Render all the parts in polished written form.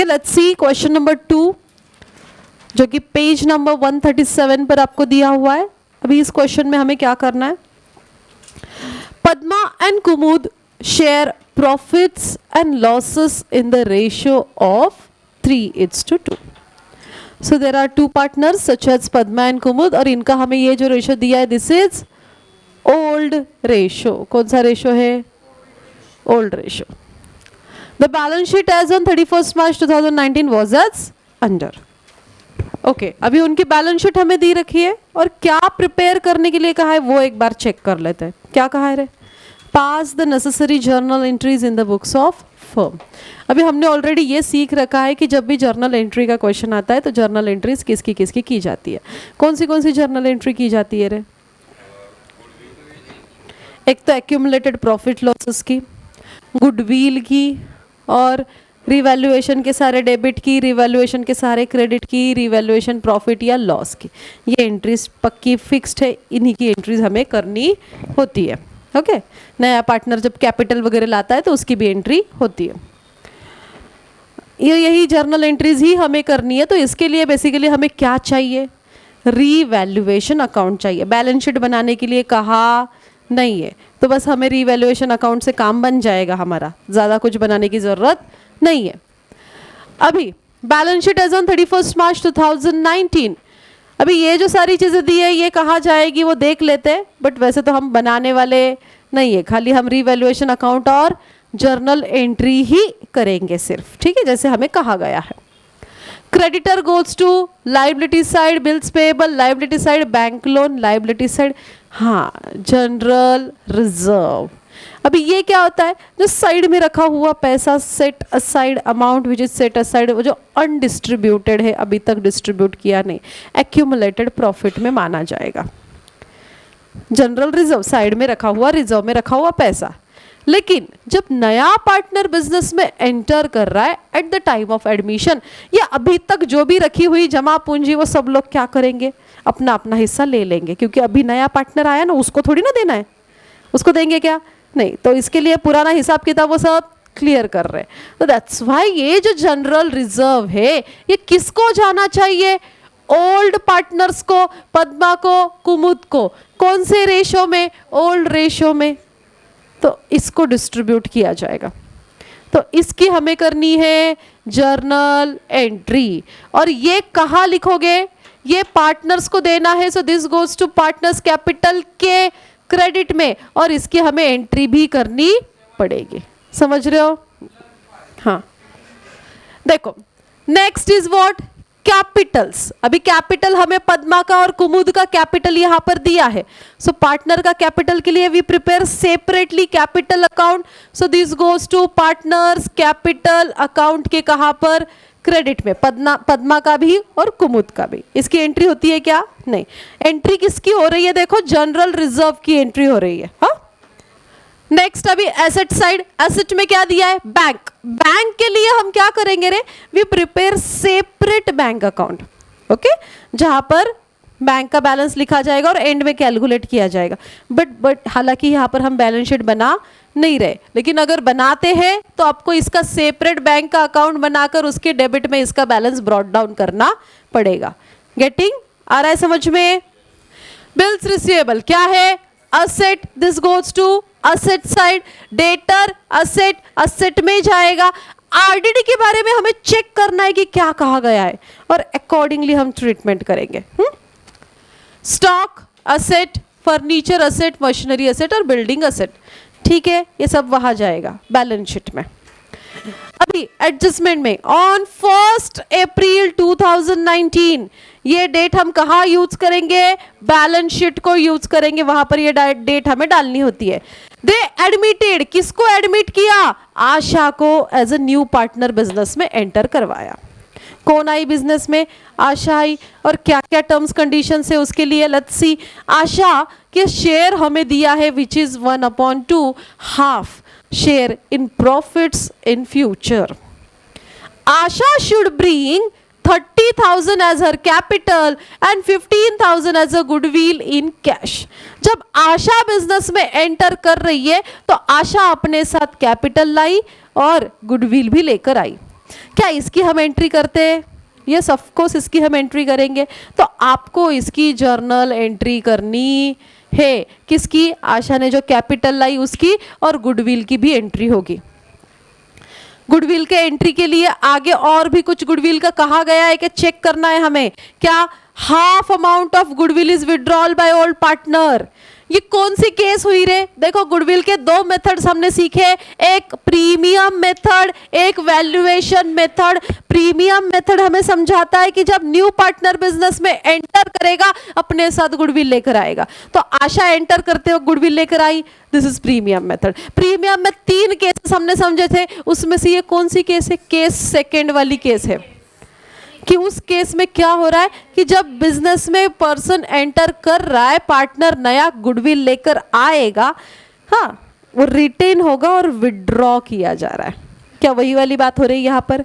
Okay, let's see question number 2 जो कि page number 137 पर आपको दिया हुआ है। अभी इस क्वेश्चन में हमें क्या करना है, Padma and Kumud share profits and losses in the ratio of 3:2। So there are 2 partners such as Padma and Kumud, और इनका हमें ये जो रेशियो दिया है दिस इज ओल्ड रेशियो। कौन सा रेशियो है? Old ratio. The balance sheet as on 31 March 2019 was as under. Okay, अभी उनकी बैलेंस शीट हमें दी रखी है और क्या प्रिपेयर करने के लिए कहा है वो एक बार चेक कर लेते हैं। क्या कहा है रे? Pass the necessary journal entries in the books of firm. अभी हमने ऑलरेडी ये सीख रखा है कि जब भी जर्नल एंट्री का क्वेश्चन आता है तो जर्नल एंट्रीज किसकी किसकी की जाती है। कौन सी जर्नल एंट्री की जाती है रे? एक तो एक्यूमुलेटेड प्रॉफिट लॉसेस की, गुडविल की, और रिवैल्यूएशन के सारे डेबिट की, रिवैल्यूएशन के सारे क्रेडिट की, रिवैल्यूएशन प्रॉफिट या लॉस की। ये एंट्रीज पक्की फिक्स्ड है, इन्हीं की एंट्रीज हमें करनी होती है। ओके, नया पार्टनर जब कैपिटल वगैरह लाता है तो उसकी भी एंट्री होती है। यही जर्नल एंट्रीज ही हमें करनी है। तो इसके लिए बेसिकली हमें क्या चाहिए? रिवैल्यूएशन अकाउंट चाहिए। बैलेंस शीट बनाने के लिए कहा नहीं है, तो बस हमें रिवैल्यूएशन अकाउंट से काम बन जाएगा हमारा, ज़्यादा कुछ बनाने की ज़रूरत नहीं है। अभी balance sheet as on 31 March 2019, अभी ये जो सारी चीज़ें दी है ये कहाँ जाएगी वो देख लेते हैं, बट वैसे तो हम बनाने वाले नहीं है, खाली हम रिवैल्यूएशन अकाउंट और जर्नल एंट्री ही करेंगे सिर्फ। ठीक है, जैसे हमें कहा गया है। Creditor goes to liability side, bills payable liability side, bank loan liability side, हाँ जनरल रिजर्व। अभी ये क्या होता है? जो साइड में रखा हुआ पैसा, set aside amount which is set aside, वो जो अनडिस्ट्रीब्यूटेड है, अभी तक डिस्ट्रीब्यूट किया नहीं, एक्यूमुलेटेड प्रॉफिट में माना जाएगा। जनरल रिजर्व साइड में रखा हुआ, रिजर्व में रखा हुआ पैसा। लेकिन जब नया पार्टनर बिजनेस में एंटर कर रहा है at the time of admission, या अभी तक जो भी रखी हुई जमा पूंजी वो सब लोग क्या करेंगे? अपना अपना हिस्सा ले लेंगे, क्योंकि अभी नया पार्टनर आया ना, उसको थोड़ी ना देना है, उसको देंगे क्या? नहीं। तो इसके लिए पुराना हिसाब किताब वो सब क्लियर कर रहे हैं। तो दैट्स व्हाई ये जो जनरल रिजर्व है ये किसको जाना चाहिए? ओल्ड पार्टनर्स को, पद्मा को, कुमुद को। कौन से रेशो में? ओल्ड रेशो में। तो इसको डिस्ट्रीब्यूट किया जाएगा। तो इसकी हमें करनी है जर्नल एंट्री। और ये कहाँ लिखोगे? ये पार्टनर्स को देना है, so this goes to partners capital के क्रेडिट में, और इसकी हमें एंट्री भी करनी पड़ेगी। समझ रहे हो? हाँ, देखो नेक्स्ट इज व्हाट? कैपिटल्स। अभी कैपिटल हमें पद्मा का और कुमुद का कैपिटल यहां पर दिया है। सो पार्टनर का कैपिटल के लिए we prepare separately capital account, so this goes to partners capital account के कहां पर? क्रेडिट में। पद्मा का भी और कुमुद का भी। इसकी एंट्री होती है क्या? नहीं। एंट्री किसकी हो रही है? देखो जनरल रिजर्व की एंट्री हो रही है। हाँ, नेक्स्ट अभी एसेट साइड। एसेट में क्या दिया है? बैंक। बैंक के लिए हम क्या करेंगे रे? We prepare separate bank account. Okay, जहां पर बैंक का बैलेंस लिखा जाएगा और एंड में कैलकुलेट किया जाएगा। बट हालांकि यहाँ पर हम बैलेंस शीट बना नहीं रहे, लेकिन अगर बनाते हैं तो आपको इसका सेपरेट बैंक का अकाउंट बनाकर उसके डेबिट में इसका बैलेंस ब्रॉट डाउन करना पड़ेगा। गेटिंग? आ रहा है समझ में? बिल्स रिसीवेबल क्या है? Asset, this goes to asset side. Debtor asset, asset में जाएगा। आरडीडी के बारे में हमें चेक करना है कि क्या कहा गया है और अकॉर्डिंगली हम ट्रीटमेंट करेंगे। Stock asset, furniture asset, machinery asset और बिल्डिंग असेट। ठीक है, ये सब वहां जाएगा बैलेंस शीट में। अभी एडजस्टमेंट में ऑन 1 अप्रैल 2019, ये डेट हम कहाँ यूज करेंगे? बैलेंस शीट को यूज करेंगे, वहां पर ये डेट हमें डालनी होती है। दे एडमिटेड, किसको एडमिट किया? आशा को as a new partner business में एंटर करवाया। कौन आई बिजनेस में? आशा आई। और क्या क्या टर्म्स कंडीशन है उसके लिए? Let's see. आशा के शेयर हमें दिया है which is 1/2 half share in profits in future. Asha should bring 30,000 as her capital and 15,000 as a goodwill in cash. जब आशा बिजनेस में एंटर कर रही है तो आशा अपने साथ कैपिटल लाई और गुडविल भी लेकर आई। क्या इसकी हम एंट्री करते हैं? यस ऑफ कोर्स इसकी हम एंट्री करेंगे। तो आपको इसकी जर्नल एंट्री करनी है। किसकी? आशा ने जो कैपिटल लाई उसकी, और गुडविल की भी एंट्री होगी। गुडविल के एंट्री के लिए आगे और भी कुछ गुडविल का कहा गया है कि चेक करना है हमें। क्या? Half amount of goodwill is withdrawal by old partner. ये कौन सी केस हुई रे? देखो गुडविल के दो मेथड्स हमने सीखे, एक प्रीमियम मेथड, एक वैल्यूएशन मेथड। प्रीमियम मेथड हमें समझाता है कि जब न्यू पार्टनर बिजनेस में एंटर करेगा अपने साथ गुडविल लेकर आएगा। तो आशा एंटर करते हो गुडविल लेकर आई, this is premium method. Premium में 3 केसेस हमने समझे थे, उसमें से ये कौन सी केस है? केस सेकेंड वाली केस है कि उस केस में क्या हो रहा है कि जब बिजनेस में पर्सन एंटर कर रहा है, पार्टनर नया गुडविल लेकर आएगा, हाँ वो रिटेन होगा और विड्रॉ किया जा रहा है। क्या वही वाली बात हो रही है यहाँ पर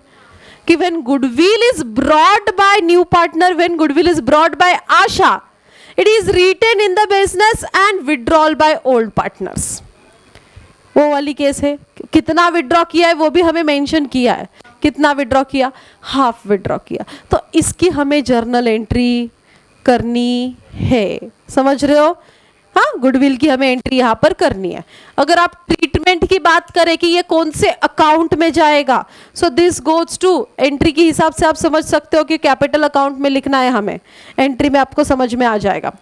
कि when goodwill is brought by new partner, when goodwill is brought by Asha, it is retained in the business and withdrawal by old partners. वो वाली केस है। कितना विड्रॉ किया है वो भी हमें मेंशन किया है। कितना विड्रॉ किया? हाफ विड्रॉ किया। तो इसकी हमें जर्नल एंट्री करनी है। समझ रहे हो? हाँ, गुडविल की हमें एंट्री यहाँ पर करनी है। अगर आप ट्रीटमेंट की बात करें कि ये कौन से अकाउंट में जाएगा, so this goes to entry के हिसाब से आप समझ सकते हो कि कैपिटल अकाउंट में लिखना है हमें। एंट्री में आपको समझ में आ जाएगा।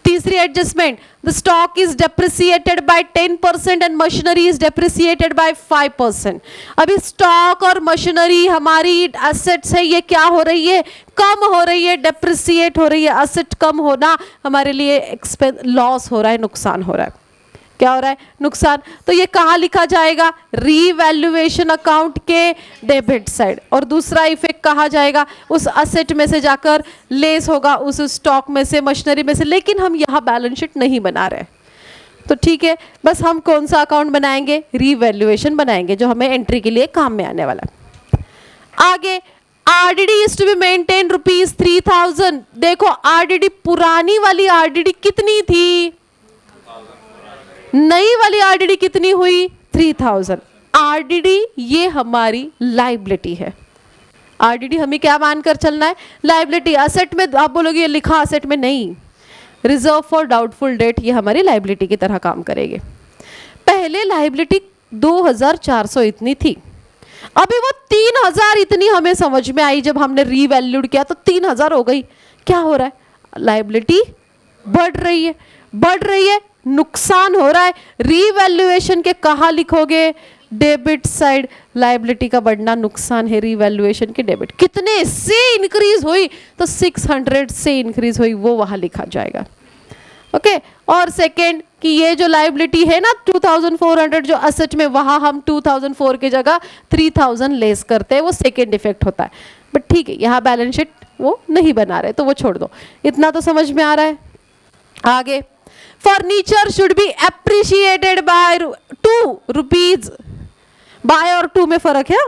तीसरी adjustment, the stock is depreciated by 10% and machinery is depreciated by 5%। अभी स्टॉक और मशीनरी हमारी एसेट्स है, ये क्या हो रही है? कम हो रही है, डेप्रिसिएट हो रही है। एसेट कम होना हमारे लिए एक्सपेंस, लॉस हो रहा है, नुकसान हो रहा है। क्या हो रहा है? नुकसान। तो ये कहाँ लिखा जाएगा? रीवैल्यूएशन अकाउंट के डेबिट साइड। और दूसरा इफेक्ट कहाँ जाएगा? उस असेट में से जाकर लेस होगा, उस स्टॉक में से, मशीनरी में से। लेकिन हम यहाँ बैलेंस शीट नहीं बना रहे, तो ठीक है, बस हम कौन सा अकाउंट बनाएंगे? रीवैल्यूएशन बनाएंगे, जो हमें एंट्री के लिए काम में आने वाला है। आगे RDD is to be maintain ₹3000। देखो आरडीडी, पुरानी वाली आरडीडी कितनी थी? नई वाली आरडीडी कितनी हुई? 3000। आरडीडी ये हमारी लाइबिलिटी है। आरडीडी हमें क्या मानकर चलना है? लाइबिलिटी। असेट में आप बोलोगे ये लिखा असेट में, नहीं, रिजर्व फॉर डाउटफुल डेट ये हमारी लाइबिलिटी की तरह काम करेगी। पहले लाइबिलिटी 2400 इतनी थी, अभी वो 3000 इतनी हमें समझ में आई। जब हमने रीवैल्यूड किया तो 3000 हो गई। क्या हो रहा है? लाइबिलिटी बढ़ रही है, बढ़ रही है, नुकसान हो रहा है। रीवैल्यूएशन के कहाँ लिखोगे? Debit side. लाइबिलिटी का बढ़ना नुकसान है, रीवैल्यूएशन के डेबिट। कितने से इंक्रीज हुई? तो 600 से इंक्रीज हुई, वो वहां लिखा जाएगा। ओके। और सेकेंड कि ये जो लाइबिलिटी है ना 2400 जो असेट में, वहां हम 2004 की जगह 3000 लेस करते हैं, वो सेकेंड इफेक्ट होता है। बट ठीक है, यहाँ बैलेंस शीट वो नहीं बना रहे, तो वो छोड़ दो। इतना तो समझ में आ रहा है। आगे, furniture should be appreciated by ₹2। By और टू में फर्क है।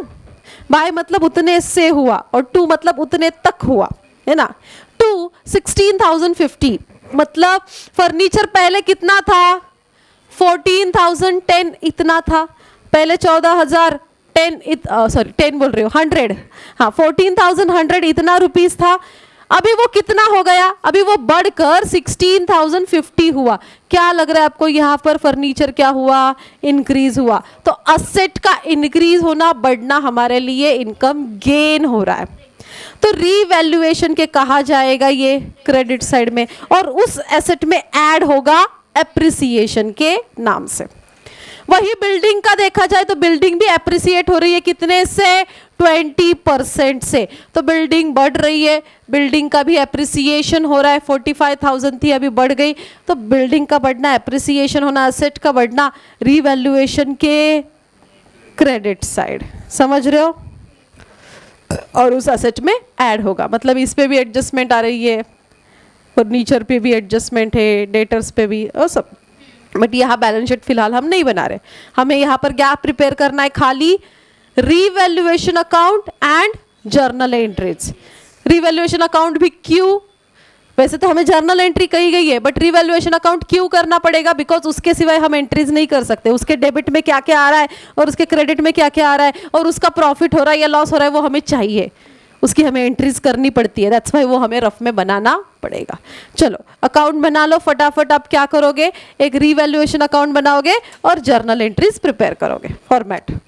बाय मतलब उतने से हुआ और टू मतलब उतने तक हुआ, है ना। 16,050 मतलब फर्नीचर पहले कितना था? 14,010 इतना था। पहले 14,000 10 बोल रही हूँ 100, हाँ 14,100 इतना रुपीस था। अभी वो कितना हो गया? अभी वो बढ़कर 16,050 हुआ। क्या लग रहा है आपको यहाँ पर फर्नीचर क्या हुआ? इंक्रीज हुआ। तो असेट का इंक्रीज होना, बढ़ना हमारे लिए इनकम गेन हो रहा है। तो रीवैल्यूएशन के कहा जाएगा ये क्रेडिट साइड में, और उस एसेट में ऐड होगा एप्रिसिएशन के नाम से। वही बिल्डिंग का देखा जाए तो बिल्डिंग भी एप्रिसिएट हो रही है, कितने से? 20% से। तो बिल्डिंग बढ़ रही है, बिल्डिंग का भी एप्रिसिएशन हो रहा है। 45,000 थी, अभी बढ़ गई। तो बिल्डिंग का बढ़ना, एप्रिसिएशन होना, एसेट का बढ़ना, रीवैल्यूएशन के क्रेडिट साइड। समझ रहे हो? और उस एसेट में ऐड होगा, मतलब इस पे भी एडजस्टमेंट आ रही है, फर्नीचर पे भी एडजस्टमेंट है, डेटर्स पे भी, और सब। बट यहाँ बैलेंस शीट फिलहाल हम नहीं बना रहे, हमें यहाँ पर क्या प्रिपेयर करना है? खाली revaluation account and journal entries. Revaluation account भी क्यों? वैसे तो हमें जर्नल एंट्री कही गई है, बट रिवैल्यूएशन अकाउंट क्यों करना पड़ेगा? बिकॉज उसके सिवाय हम एंट्रीज नहीं कर सकते। उसके डेबिट में क्या क्या आ रहा है और उसके क्रेडिट में क्या क्या आ रहा है और उसका प्रॉफिट हो रहा है या लॉस हो रहा है वो हमें चाहिए, उसकी हमें एंट्रीज करनी पड़ती है। दैट्स वाई वो हमें रफ में बनाना पड़ेगा। चलो अकाउंट बना लो फटाफट। आप क्या करोगे? एक रिवैल्यूएशन अकाउंट बनाओगे और जर्नल एंट्रीज प्रिपेयर करोगे। फॉर्मेट,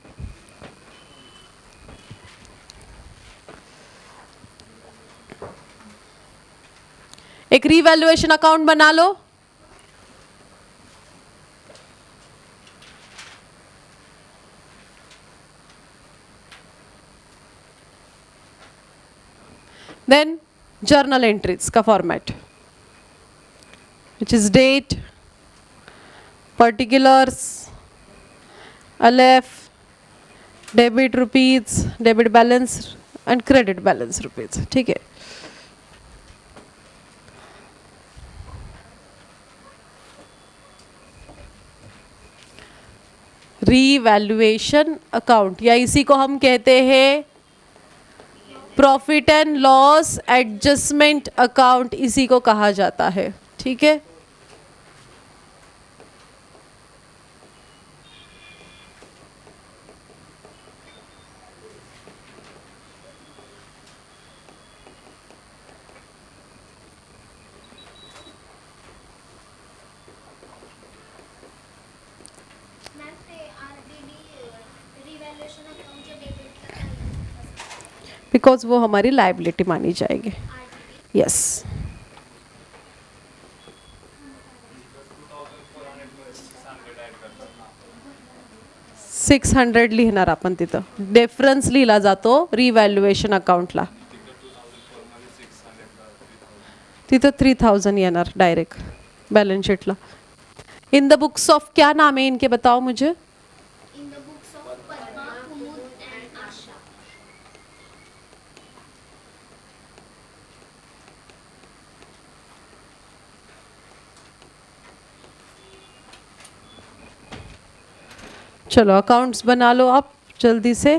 एक रिवैल्यूएशन अकाउंट बना लो। देन जर्नल एंट्रीज का format, which is date, particulars, LF, debit rupees, debit balance and credit balance rupees. ठीक है, रीवैल्यूएशन अकाउंट या इसी को हम कहते हैं profit and loss adjustment account, इसी को कहा जाता है। ठीक है, बिकॉज वो हमारी लायबिलिटी मानी जाएगी। यस, सिक्स 600 लिहिणार आपण तिथं, डिफरन्स लिहिला जातो रिव्हॅल्युएशन अकाउंटला, तिथं 3000 येणार डायरेक्ट बैलेंस शीटला। इन द बुक्स ऑफ क्या नाम है इनके, बताओ मुझे। In the books of Padma, Kumud and Asha. चलो अकाउंट्स बना लो आप जल्दी से।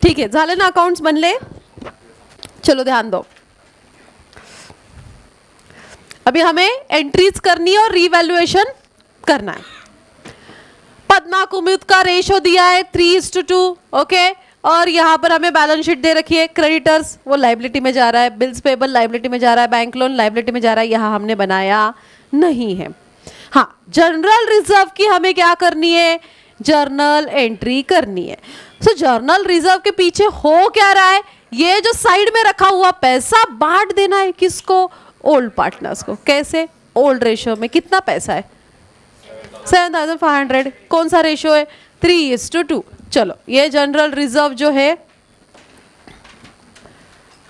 ठीक है, झाले ना अकाउंट्स बनले? चलो ध्यान दो, अभी हमें एंट्रीज करनी है और रिवैल्यूएशन करना है। पद्मा कुमुद का रेशो दिया है 3:2, ओके, और यहाँ पर हमें बैलेंस शीट दे रखी है। क्रेडिटर्स वो लाइबिलिटी में जा रहा है, बिल्स पेबल लाइबिलिटी में जा रहा है, बैंक लोन लाइबिलिटी में जा रहा है, यहाँ हमने बनाया नहीं है। हाँ, जनरल रिजर्व की हमें क्या करनी है? जर्नल एंट्री करनी है। सो जर्नल रिजर्व के पीछे हो क्या रहा है? ये जो साइड में रखा हुआ पैसा बांट देना है किसको? ओल्ड पार्टनर्स को। कैसे? ओल्ड रेशियो में कितना पैसा है? 7500। कौन सा रेशियो है? 3:2। चलो ये जनरल रिजर्व जो है,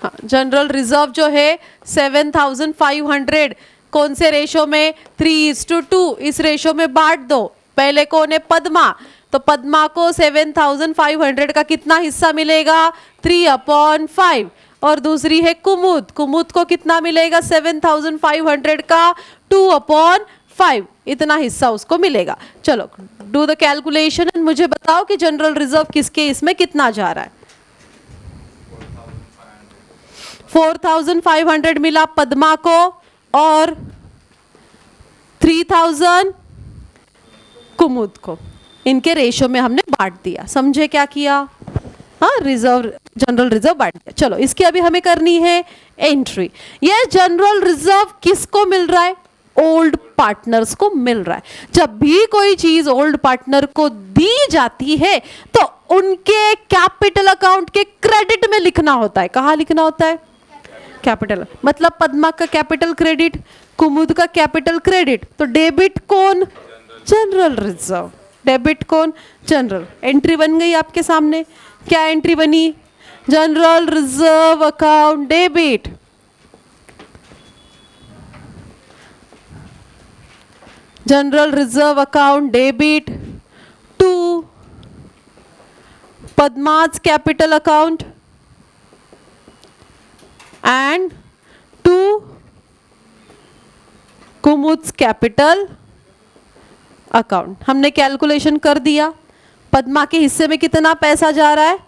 हाँ जनरल रिजर्व जो है 7500 कौन से रेशो में? 3:2। इस रेशो में बांट दो। पहले कौन है? पद्मा, तो पद्मा को 7500 का कितना हिस्सा मिलेगा? 3/5। और दूसरी है कुमुद, कुमुद को कितना मिलेगा? 7500 का 2/5, इतना हिस्सा उसको मिलेगा। चलो डू द कैलकुलेशन एंड मुझे बताओ कि जनरल रिजर्व किसके इसमें कितना जा रहा है? 4500 मिला पद्मा को और 3000 कुमुद को। इनके रेशो में हमने बांट दिया। समझे क्या किया? हाँ, रिजर्व, जनरल रिजर्व बांट दिया। चलो इसकी अभी हमें करनी है एंट्री। ये जनरल रिजर्व किसको मिल रहा है? ओल्ड पार्टनर्स को मिल रहा है। जब भी कोई चीज ओल्ड पार्टनर को दी जाती है तो उनके कैपिटल अकाउंट के क्रेडिट में लिखना होता है। कहाँ लिखना होता है? कैपिटल। मतलब पद्मा का कैपिटल क्रेडिट, कुमुद का कैपिटल क्रेडिट, तो डेबिट कौन? General reserve. डेबिट कौन? जनरल। एंट्री बन गई आपके सामने। क्या एंट्री बनी? General reserve account debit. General reserve account debit to Padma's capital account and to Kumud's capital account. हमने कैलकुलेशन कर दिया, पद्मा के हिस्से में कितना पैसा जा रहा है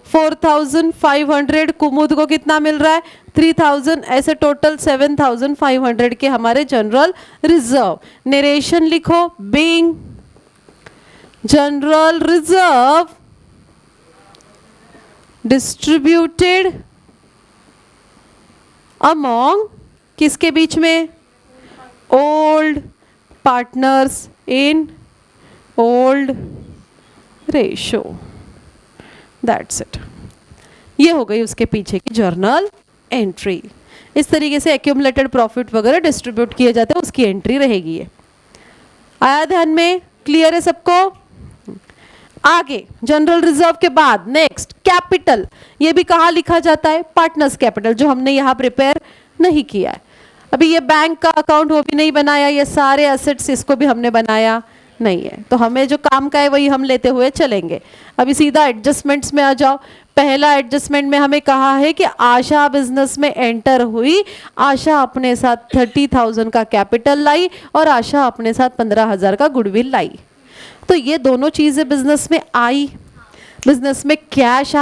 4500, कुमुद को कितना मिल रहा है 3000, ऐसे टोटल 7500 के हमारे जनरल रिजर्व. नरेशन लिखो, being general reserve distributed among किसके बीच में, old partners in old ratio. That's it. ये हो गई उसके पीछे की जर्नल एंट्री. इस तरीके से एक्यूमुलेटेड प्रॉफिट वगैरह डिस्ट्रीब्यूट किए जाते हैं, उसकी एंट्री रहेगी. ये आया ध्यान में, क्लियर है सबको. आगे जनरल रिजर्व के बाद नेक्स्ट कैपिटल. ये भी कहाँ लिखा जाता है, पार्टनर्स कैपिटल, जो हमने यहाँ प्रिपेयर नहीं किया है अभी. ये बैंक का अकाउंट वो भी नहीं बनाया, ये सारे एसेट्स इसको भी हमने बनाया नहीं है. तो हमें जो काम का है वही हम लेते हुए चलेंगे. अभी सीधा एडजस्टमेंट्स में आ जाओ. पहला एडजस्टमेंट में हमें कहा है कि आशा बिजनेस में एंटर हुई, आशा अपने साथ 30,000 का कैपिटल लाई और आशा अपने साथ 15,000 का गुडविल लाई. तो ये दोनों चीज़ें बिजनेस में आई. बिजनेस में कैश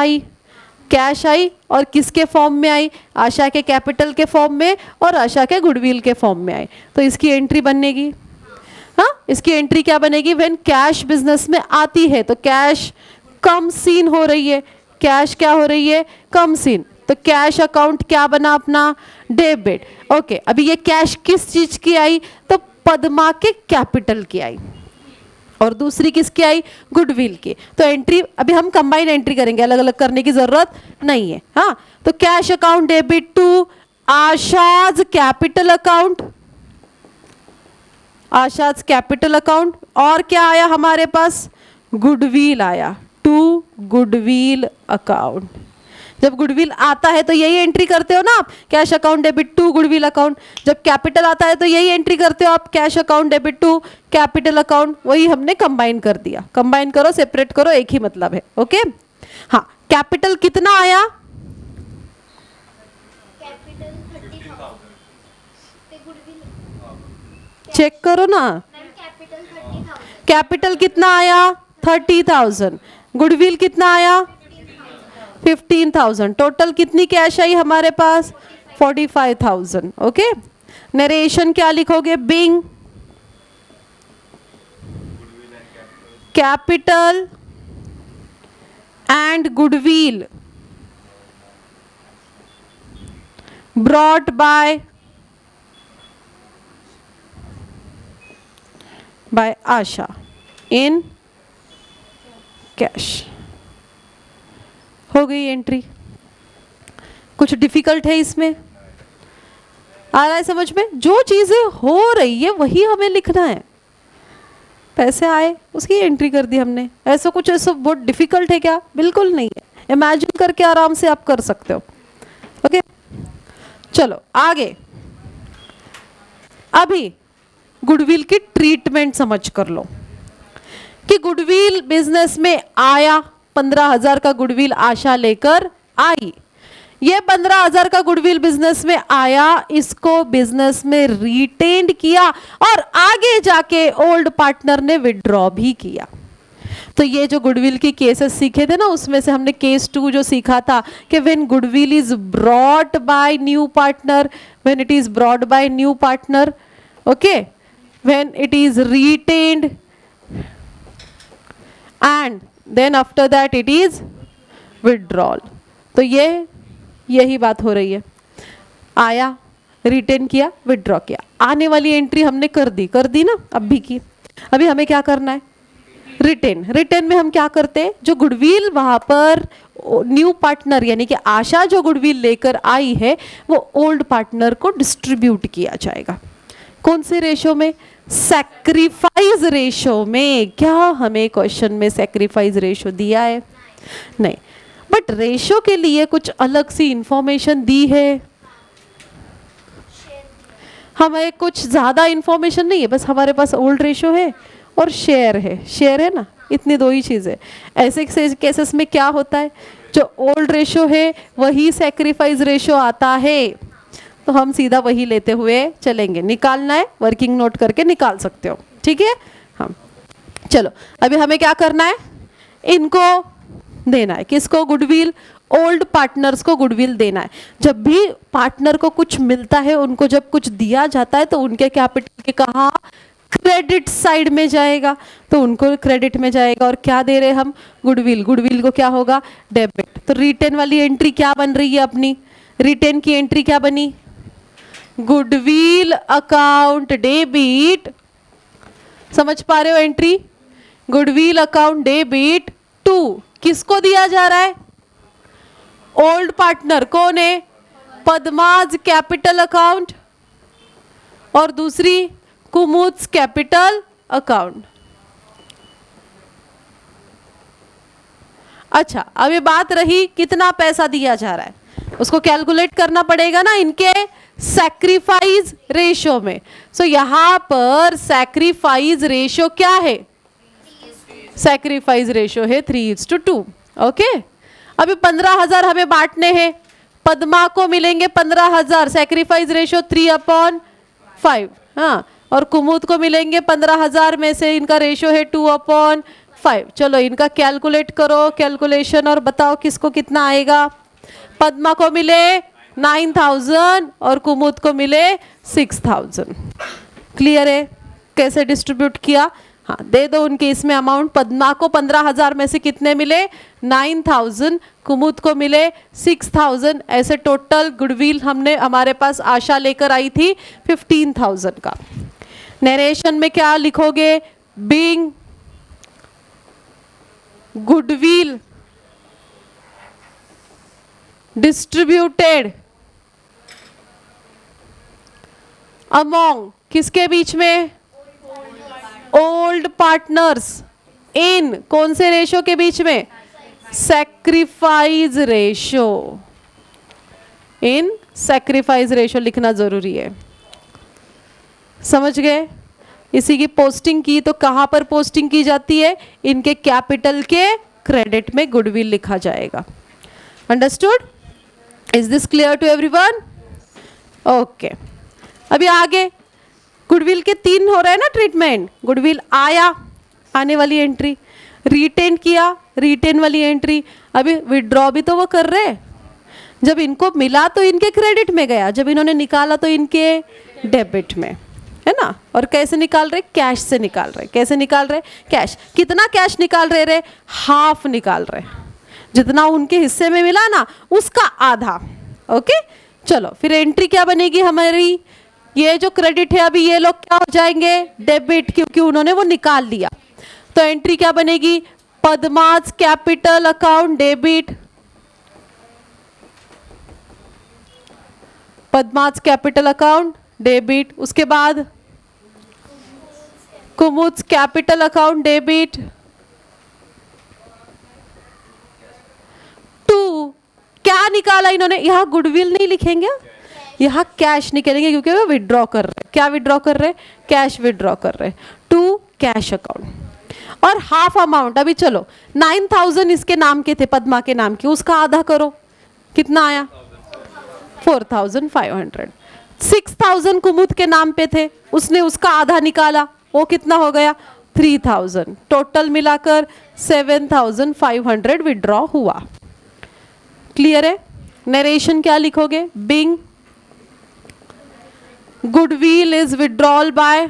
आई और किसके फॉर्म में आई, आशा के कैपिटल के फॉर्म में और आशा के गुडविल के फॉर्म में आई. तो इसकी एंट्री बनेगी. हाँ, इसकी एंट्री क्या बनेगी, व्हेन कैश बिजनेस में आती है तो कैश कम सीन हो रही है. कैश क्या हो रही है, कम सीन. तो कैश अकाउंट क्या बना अपना, डेबिट. ओके, अभी ये कैश किस चीज की आई, तो पद्मा के कैपिटल की आई और दूसरी किसकी आई, गुडविल की. तो एंट्री अभी हम कंबाइन एंट्री करेंगे, अलग अलग करने की जरूरत नहीं है. हाँ, तो cash account debit to Asha's capital account, Asha's capital account. और क्या आया हमारे पास, गुडविल आया टू गुडविल अकाउंट. जब गुडविल आता है तो यही एंट्री करते हो ना आप, cash account debit to goodwill account. जब कैपिटल आता है तो यही एंट्री करते हो आप, cash account debit to capital account. वही हमने कंबाइन कर दिया. कंबाइन करो, सेपरेट करो, एक ही मतलब है. ओके. हाँ, कैपिटल कितना आया, कैपिटल 30,000 ते गुडविल चेक करो ना. मैम कैपिटल 30,000 कैपिटल कितना आया 30,000, गुडविल कितना आया 15,000. टोटल कितनी कैश आई हमारे पास 45,000. ओके. नरेशन क्या लिखोगे, being capital and goodwill brought by Asha in cash. हो गई एंट्री. कुछ डिफिकल्ट है इसमें, आ रहा है समझ में. जो चीजें हो रही है वही हमें लिखना है. पैसे आए उसकी एंट्री कर दी हमने. ऐसा कुछ ऐसा बहुत डिफिकल्ट है क्या, बिल्कुल नहीं है. इमेजिन करके आराम से आप कर सकते हो. ओके, चलो आगे. अभी गुडविल की ट्रीटमेंट समझ कर लो कि गुडविल बिजनेस में आया, 15,000 का गुडविल आशा लेकर आई. ये 15,000 का गुडविल बिजनेस में आया, इसको बिजनेस में रिटेन्ड किया और आगे जाके ओल्ड पार्टनर ने विड्रॉ भी किया. तो ये जो गुडविल की केसेस सीखे थे ना, उसमें से हमने केस 2 जो सीखा था कि when goodwill is brought by new partner, when it is brought by new partner, okay, when it is retained and then after that it is withdrawal. तो ये यही बात हो रही है. आया, रिटेन किया, विड्रॉ किया. आने वाली एंट्री हमने कर दी ना, अब भी की. अभी हमें क्या करना है, रिटेन. रिटेन में हम क्या करते हैं, जो गुडविल वहां पर न्यू पार्टनर यानी कि आशा जो गुडविल लेकर आई है वो ओल्ड पार्टनर को डिस्ट्रीब्यूट किया जाएगा. कौन से रेशो में, सैक्रिफाइस रेशो में. क्या हमें क्वेश्चन में सैक्रिफाइस रेशो दिया है, नहीं, बट रेशो के लिए कुछ अलग सी इंफॉर्मेशन दी है. हमें कुछ ज़्यादा इंफॉर्मेशन नहीं है, बस हमारे पास ओल्ड रेशो है और शेयर है ना, इतनी दो ही चीज़ें। ऐसे केसेस में क्या होता है, जो ओल्ड रेशो है वही सैक्रिफाइस रेशो आता है, तो हम सीधा वही लेते हुए चलेंगे। निकालना है वर्किंग नोट करके निकाल सकते हो, ठीक है। हाँ चलो, अभी हमें क्या करना है, इनको देना है, किसको, गुडविल, ओल्ड पार्टनर्स को गुडविल देना है। जब भी पार्टनर को कुछ मिलता है, उनको जब कुछ दिया जाता है, तो उनके कैपिटल के कहाँ, क्रेडिट साइड में जाएगा, तो उनको क्रेडिट में जाएगा। और क्या दे रहे हम, गुडविल, गुडविल को क्या होगा, डेबिट। तो रिटेन वाली एंट्री क्या बन रही है अपनी, रिटेन की एंट्री क्या बनी, गुडविल अकाउंट डेबिट। समझ पा रहे हो entry, goodwill account debit to, किसको दिया जा रहा है, ओल्ड पार्टनर, कौन है, पद्माज कैपिटल अकाउंट, और दूसरी कुमुद्स कैपिटल अकाउंट। अच्छा, अब ये बात रही कितना पैसा दिया जा रहा है, उसको कैलकुलेट करना पड़ेगा ना इनके सैक्रिफाइस रेशो में। सो यहां पर सैक्रिफाइस रेशो क्या है, सैक्रिफाइस रेशो है 3:2। ओके, अभी 15,000 हमें बांटने हैं, पद्मा को मिलेंगे 15,000, सैक्रिफाइस रेशो 3/5। हाँ, और कुमुद को मिलेंगे 15,000 में से इनका रेशो है 2/5। चलो इनका कैलकुलेट करो, कैलकुलेशन, और बताओ किसको कितना आएगा। पद्मा को मिले 9,000 और कुमुद को मिले 6,000। क्लियर है कैसे डिस्ट्रीब्यूट किया। हाँ, दे दो उनके इसमें अमाउंट। पद्मा को 15,000 में से कितने मिले, 9,000, कुमुद को मिले 6,000। ऐसे टोटल गुडविल हमने, हमारे पास आशा लेकर आई थी 15,000 का। नरेशन में क्या लिखोगे, बीइंग गुडविल डिस्ट्रीब्यूटेड अमोंग, किसके बीच में, ओल्ड पार्टनर्स, इन कौन से रेशो के बीच में, सैक्रिफाइस रेशो, इन सैक्रिफाइस रेशो लिखना जरूरी है। समझ गए। इसी की पोस्टिंग की तो कहां पर पोस्टिंग की जाती है, इनके कैपिटल के क्रेडिट में गुडविल लिखा जाएगा। Understood, is this clear to everyone. Okay, अभी आगे गुडविल के 3 हो रहे हैं ना ट्रीटमेंट। गुडविल आया, आने वाली एंट्री, रिटेन किया, रिटेन वाली एंट्री। अभी विड्रॉ भी तो वो कर रहे हैं, जब इनको मिला तो इनके क्रेडिट में गया, जब इन्होंने निकाला तो इनके डेबिट में, है ना। और कैसे निकाल रहे, कैश से निकाल रहे। कैसे निकाल रहे, कैश। कितना कैश निकाल रहे रे, हाफ निकाल रहे, जितना उनके हिस्से में मिला ना उसका आधा। ओके, चलो फिर एंट्री क्या बनेगी हमारी, ये जो क्रेडिट है अभी ये लोग क्या हो जाएंगे, डेबिट, क्योंकि उन्होंने वो निकाल लिया। तो एंट्री क्या बनेगी, Padma's capital account debit, Padma's capital account debit. उसके बाद Kumud's capital account debit to, क्या निकाला इन्होंने, यहां गुडविल नहीं लिखेंगे, यहाँ कैश निकलेंगे, क्योंकि वो विड्रॉ कर रहे हैं। क्या विड्रॉ कर रहे हैं, कैश विड्रॉ कर रहे हैं टू कैश अकाउंट। और हाफ अमाउंट, अभी चलो 9,000 इसके नाम के थे, पद्मा के नाम के, उसका आधा करो, कितना आया 4,500। 6,000 कुमुद के नाम पे थे, उसने उसका आधा निकाला, वो कितना हो गया 3,000। टोटल मिलाकर 7,500 विड्रॉ हुआ। क्लियर है। नरेशन क्या लिखोगे, being goodwill is withdrawal by,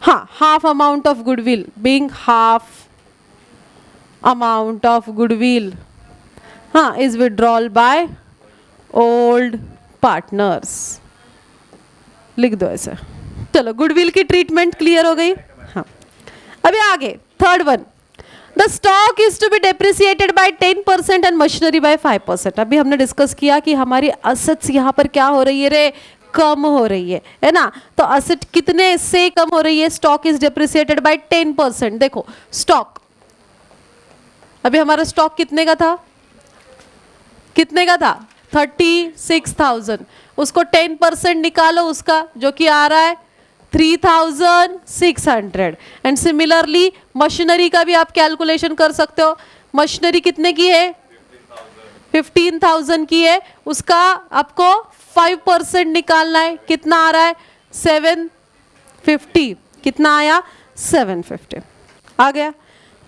हाँ, half amount of goodwill, being half amount of goodwill, हाँ, is withdrawal by old partners, लिख दो ऐसे। चलो गुडविल की ट्रीटमेंट क्लियर हो गई। हाँ, अभी आगे third one, the stock is to be depreciated by 10% and machinery by 5%। अभी हमने डिस्कस किया कि हमारी असेट्स यहाँ पर क्या हो रही है रे, कम हो रही है ना। तो असेट कितने से कम हो रही है, स्टॉक इज डेप्रिसिएटेड बाय 10%। देखो स्टॉक, अभी हमारा स्टॉक कितने का था, कितने का था 36,000, उसको 10% निकालो उसका, जो कि आ रहा है 3,600। एंड सिमिलरली मशीनरी का भी आप कैलकुलेशन कर सकते हो। मशीनरी कितने की है? 15,000 की है, उसका आपको 5% निकालना है। कितना आ रहा है? 750। कितना आया? 750 आ गया।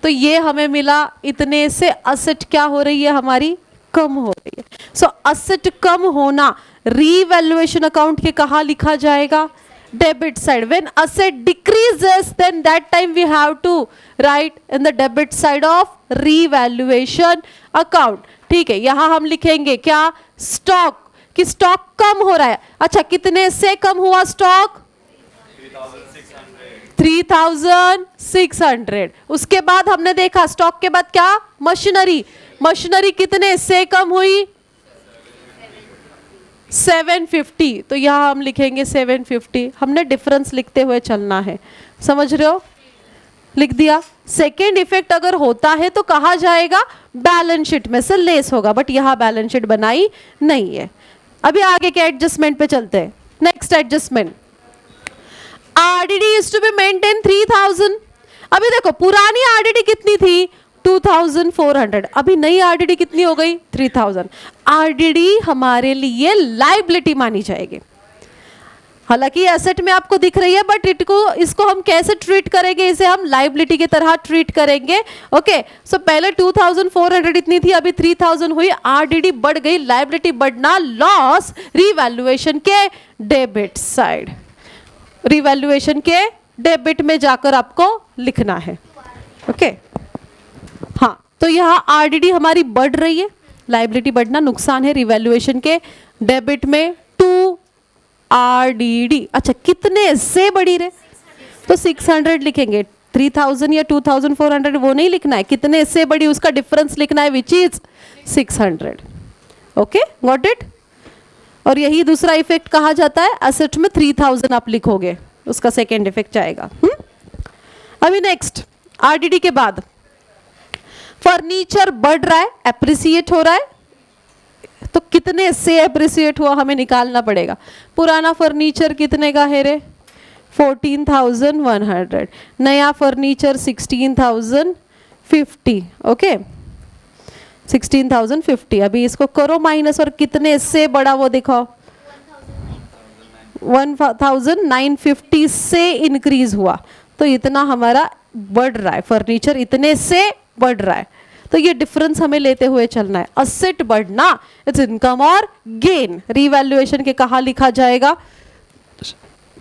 तो ये हमें मिला, इतने से असेट क्या हो रही है हमारी? कम हो रही है। सो असेट कम होना रीवैल्यूएशन अकाउंट के कहाँ लिखा जाएगा? Debit side. When asset decreases then that time we have to write in the debit side of revaluation account. ठीक है, यहां हम लिखेंगे क्या? स्टॉक, कि स्टॉक कम हो रहा है। अच्छा, कितने से कम हुआ स्टॉक? 3,600। उसके बाद हमने देखा स्टॉक के बाद क्या? मशीनरी। मशीनरी कितने से कम हुई? 750। तो यहां हम लिखेंगे 750। हमने डिफरेंस लिखते हुए चलना है, समझ रहे हो? लिख दिया। सेकेंड इफेक्ट अगर होता है तो कहा जाएगा? बैलेंस शीट में से लेस होगा, बट यहां बैलेंस शीट बनाई नहीं है। अभी आगे के एडजस्टमेंट पे चलते हैं। Next adjustment, RDD is to be maintain 3,000। अभी देखो पुरानी आरडीडी कितनी थी? 2,400। अभी नई आरडीडी कितनी हो गई? 3,000। आरडीडी हमारे लिए लाइबिलिटी मानी जाएगी। हालांकि एसेट में आपको दिख रही है, बट इसको हम कैसे ट्रीट करेंगे? इसे हम लाइबिलिटी की तरह ट्रीट करेंगे। ओके, सो पहले 2,400 इतनी थी, अभी 3,000 हुई, आरडीडी बढ़ गई, लाइबिलिटी बढ़ना, लॉस रीवैल्यूएशन के डेबिट साइड। रिवैल्यूएशन के डेबिट में जाकर आपको लिखना है। ओके, हाँ, तो यहाँ आरडीडी हमारी बढ़ रही है, लाइबिलिटी बढ़ना नुकसान है रिवैल्यूएशन के डेबिट में। टू आरडीडी, अच्छा कितने से बढ़ी रे? तो 600 लिखेंगे। 3,000 या 2,400 वो नहीं लिखना है, कितने से बढ़ी उसका डिफरेंस लिखना है, which is 600। Okay, got it? और यही दूसरा इफेक्ट कहा जाता है, एसेट में 3,000 आप लिखोगे, उसका सेकेंड इफेक्ट जाएगा। अभी नेक्स्ट आरडीडी के बाद फर्नीचर बढ़ रहा है, एप्रिसिएट हो रहा है, तो कितने से एप्रिसिएट हुआ हमें निकालना पड़ेगा। पुराना फर्नीचर कितने का है रे? 14,100। नया फर्नीचर 16,050। ओके, 16,050। अभी इसको करो माइनस, और कितने से बड़ा वो दिखाओ? 1,950 से इंक्रीज हुआ, तो इतना हमारा बढ़ रहा है, फर्नीचर इतने से बढ़ रहा है। तो ये डिफरेंस हमें लेते हुए चलना है। असेट बढ़ना, इट्स इनकम और गेन। रीवैल्यूएशन के कहाँ लिखा जाएगा?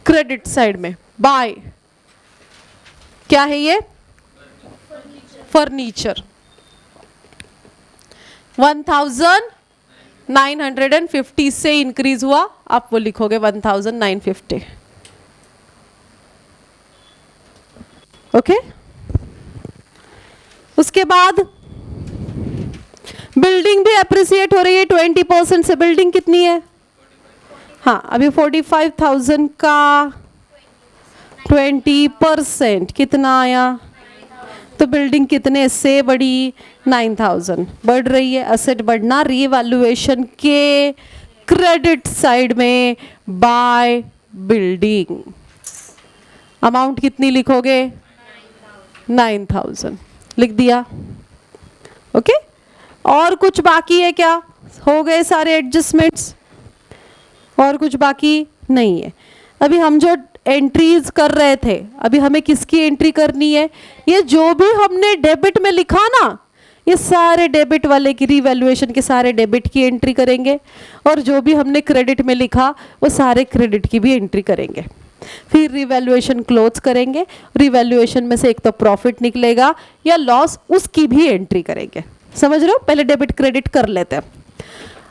क्रेडिट साइड में। बाय क्या है ये? फर्नीचर। 1,950 से इंक्रीज हुआ, आप वो लिखोगे 1,950। ओके, उसके बाद बिल्डिंग भी अप्रिसिएट हो रही है 20% से। बिल्डिंग कितनी है? हाँ, अभी 45,000 का 20% कितना आया? तो बिल्डिंग कितने से बढ़ी? 9,000 बढ़ रही है। असेट बढ़ना रीवैल्यूएशन के क्रेडिट साइड में बाय बिल्डिंग। अमाउंट कितनी लिखोगे? 9,000 लिख दिया। ओके, और कुछ बाकी है क्या? हो गए सारे एडजस्टमेंट्स? और कुछ बाकी नहीं है। अभी हम जो एंट्रीज कर रहे थे, अभी हमें किसकी एंट्री करनी है? ये जो भी हमने डेबिट में लिखा ना, ये सारे डेबिट वाले की, रीवैल्यूएशन के सारे डेबिट की एंट्री करेंगे, और जो भी हमने क्रेडिट में लिखा वो सारे क्रेडिट की भी एंट्री करेंगे। फिर रिवैल्यूएशन क्लोज करेंगे। रिवैल्यूएशन में से एक तो प्रॉफिट निकलेगा या लॉस, उसकी भी एंट्री करेंगे। समझ रहे हो? पहले डेबिट क्रेडिट कर लेते हैं।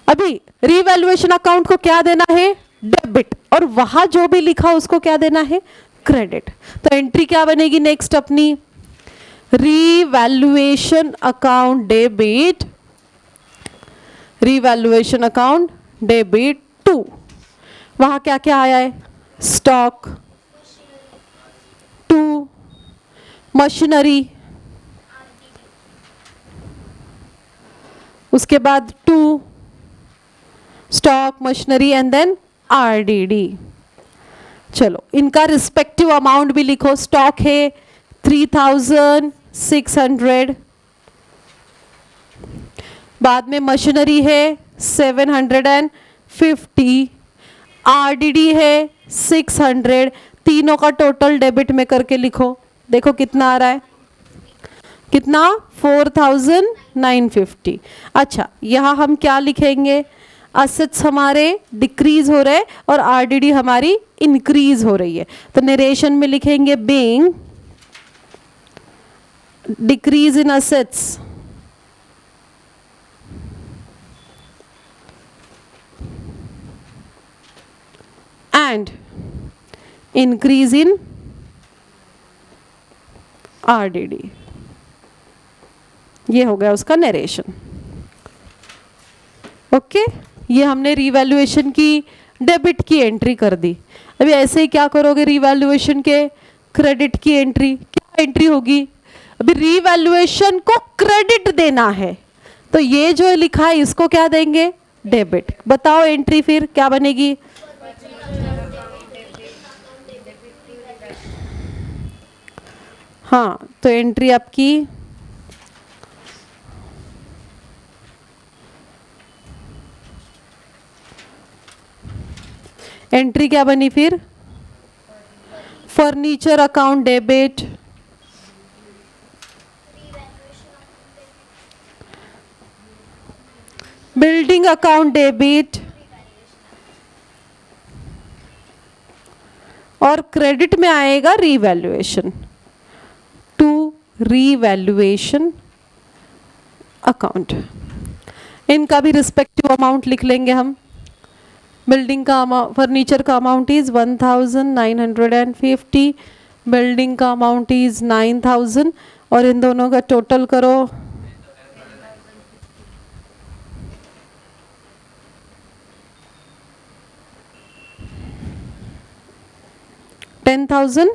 अभी रिवैल्यूएशन अकाउंट को क्या देना है? डेबिट, और वहां जो भी लिखा उसको क्या देना है? क्रेडिट। तो एंट्री क्या बनेगी नेक्स्ट अपनी? Revaluation account debit, revaluation account debit 2। वहां क्या क्या आया है? स्टॉक 2, मशीनरी, उसके बाद 2, stock, machinery and then RDD. चलो इनका रिस्पेक्टिव अमाउंट भी लिखो। स्टॉक है 3600, बाद में मशीनरी है 750, आरडीडी है 600, तीनों का टोटल डेबिट में करके लिखो। देखो कितना आ रहा है, कितना 4950। अच्छा यहाँ हम क्या लिखेंगे, असेट्स हमारे डिक्रीज हो रहे हैं और आरडीडी हमारी इंक्रीज हो रही है। तो नरेशन में लिखेंगे being decrease in assets and increase in RDD. ये हो गया उसका नरेशन। ओके ये हमने रीवैल्यूएशन की डेबिट की एंट्री कर दी। अभी ऐसे ही क्या करोगे रीवैल्यूएशन के क्रेडिट की एंट्री, क्या एंट्री होगी, अभी रीवैल्यूएशन को क्रेडिट देना है तो ये जो लिखा है इसको क्या देंगे, डेबिट। बताओ एंट्री फिर क्या बनेगी, हाँ तो एंट्री आपकी एंट्री क्या बनी फिर, furniture account debit, building account debit और क्रेडिट में आएगा रीवैल्यूएशन टू रीवैल्यूएशन अकाउंट। इनका भी रिस्पेक्टिव अमाउंट लिख लेंगे हम। बिल्डिंग का फर्नीचर का अमाउंट इज 1950, बिल्डिंग का अमाउंट इज 9000 और इन दोनों का टोटल करो 10,000।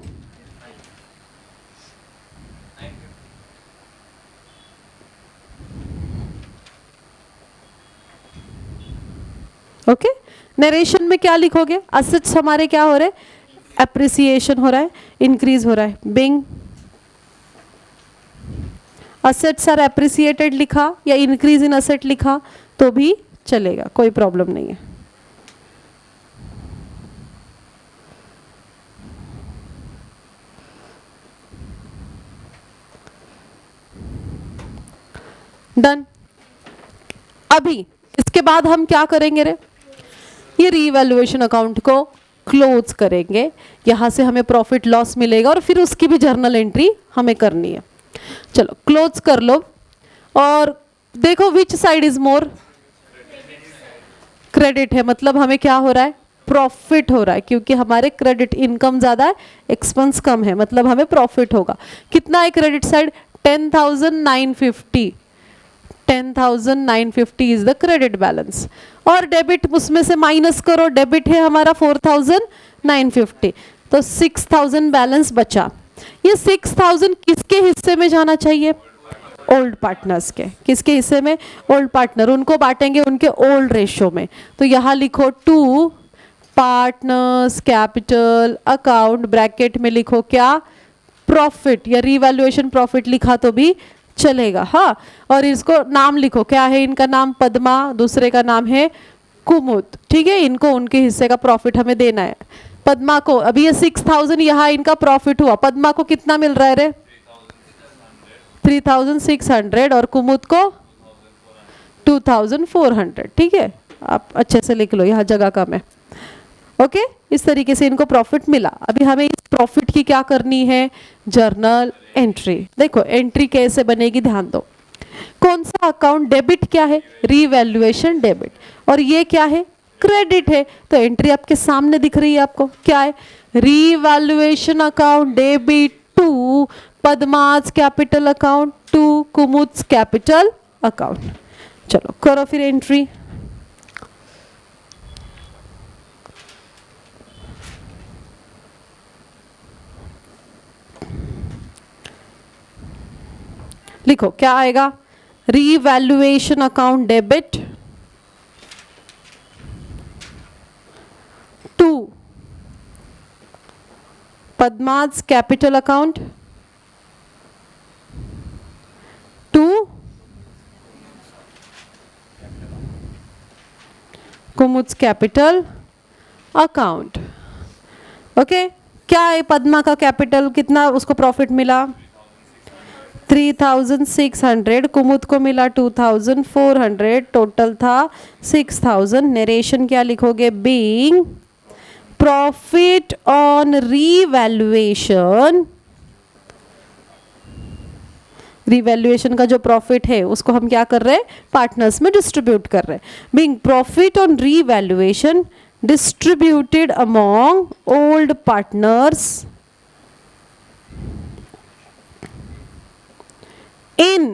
ओके नरेशन में क्या लिखोगे, असेट्स हमारे क्या हो रहे हैं, एप्रिसिएशन हो रहा है, इंक्रीज हो रहा है। बिंग असेट्स आर एप्रिसिएटेड लिखा या इंक्रीज इन असेट लिखा तो भी चलेगा, कोई प्रॉब्लम नहीं है। डन। अभी इसके बाद हम क्या करेंगे रे, ये रीवैल्यूएशन अकाउंट को क्लोज करेंगे, यहाँ से हमें प्रॉफिट लॉस मिलेगा और फिर उसकी भी जर्नल एंट्री हमें करनी है। चलो क्लोज कर लो और देखो which side is more, credit है, मतलब हमें क्या हो रहा है, प्रॉफिट हो रहा है, क्योंकि हमारे क्रेडिट इनकम ज़्यादा है एक्सपेंस कम है, मतलब हमें प्रॉफिट होगा। कितना है credit side, 10,950, 10,950 is the credit balance. और डेबिट उसमें से माइनस करो, डेबिट है हमारा 4,950, तो 6,000 बैलेंस बचा। ये 6,000 किसके हिस्से में जाना चाहिए, ओल्ड पार्टनर्स के। किसके हिस्से में, ओल्ड पार्टनर, उनको बांटेंगे उनके ओल्ड रेशो में। तो यहाँ लिखो to partners capital account, bracket में लिखो क्या, प्रॉफिट या रीवैल्यूएशन प्रॉफिट लिखा तो भी चलेगा। हाँ और इसको नाम लिखो, क्या है इनका नाम, पद्मा, दूसरे का नाम है कुमुद। ठीक है, इनको उनके हिस्से का प्रॉफिट हमें देना है। पद्मा को अभी ये 6,000 यहाँ इनका प्रॉफिट हुआ, पद्मा को कितना मिल रहा है रे, 3,600 और कुमुद को 2,400। ठीक है, आप अच्छे से लिख लो, यहाँ जगह कम है। ओके इस तरीके से इनको प्रॉफिट मिला। अभी हमें इस प्रॉफिट की क्या करनी है, जर्नल एंट्री। देखो एंट्री कैसे बनेगी, ध्यान दो। कौन सा अकाउंट, डेबिट क्या है, रीवैल्यूएशन डेबिट, और ये क्या है, क्रेडिट है। तो एंट्री आपके सामने दिख रही है आपको, क्या है, revaluation account debit to Padma's capital account to Kumud's capital account. चलो करो फिर एंट्री। लिखो क्या आएगा, revaluation account debit Padma's capital account to Kumud's capital account. Okay क्या है पद्मा का कैपिटल, कितना उसको प्रॉफिट मिला 3600, कुमुद को मिला 2400, टोटल था 6000. नरेशन क्या लिखोगे, being profit on revaluation. Revaluation का जो प्रॉफिट है उसको हम क्या कर रहे हैं, पार्टनर्स में डिस्ट्रीब्यूट कर रहे हैं. Being profit on revaluation distributed among old partners in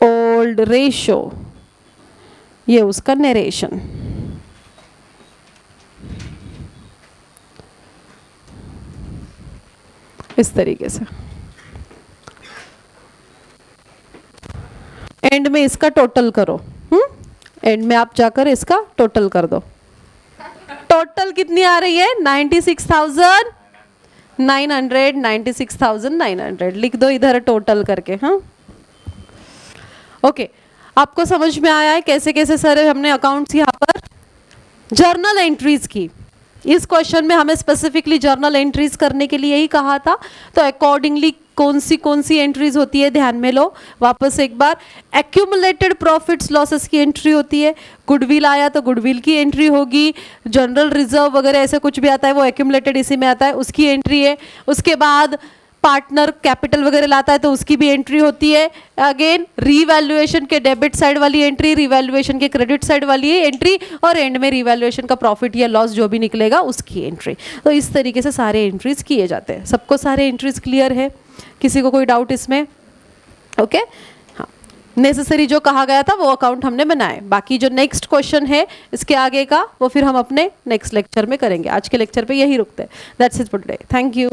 old ratio. ये उसका नरेशन. इस तरीके से एंड में इसका टोटल करो. एंड में आप जाकर इसका टोटल कर दो. टोटल कितनी आ रही है 96,900. 96,900 लिख दो इधर टोटल करके. हाँ ओके, आपको समझ में आया है कैसे कैसे सारे हमने अकाउंट्स यहाँ पर जर्नल एंट्रीज की. इस क्वेश्चन में हमें स्पेसिफिकली जर्नल एंट्रीज करने के लिए ही कहा था, तो अकॉर्डिंगली कौन सी एंट्रीज होती है ध्यान में लो वापस एक बार. एक्यूमुलेटेड प्रॉफिट्स लॉसेस की एंट्री होती है. गुडविल आया तो गुडविल की एंट्री होगी. जनरल रिजर्व वगैरह ऐसे कुछ भी आता है वो एक्यूमुलेटेड इसी में आता है, उसकी एंट्री है. उसके बाद पार्टनर कैपिटल वगैरह लाता है तो उसकी भी एंट्री होती है. अगेन रीवैल्यूएशन के डेबिट साइड वाली एंट्री, रिवैल्यूएशन के क्रेडिट साइड वाली एंट्री, और एंड में रिवैल्यूएशन का प्रॉफिट या लॉस जो भी निकलेगा उसकी एंट्री. तो इस तरीके से सारे एंट्रीज किए जाते हैं. सबको सारे एंट्रीज क्लियर है, किसी को कोई डाउट इसमें? ओके हाँ, नेसेसरी जो कहा गया था वो अकाउंट हमने बनाए. बाकी जो नेक्स्ट क्वेश्चन है इसके आगे का वो फिर हम अपने नेक्स्ट लेक्चर में करेंगे. आज के लेक्चर पे यही रुकते हैं. That's it for today. Thank you.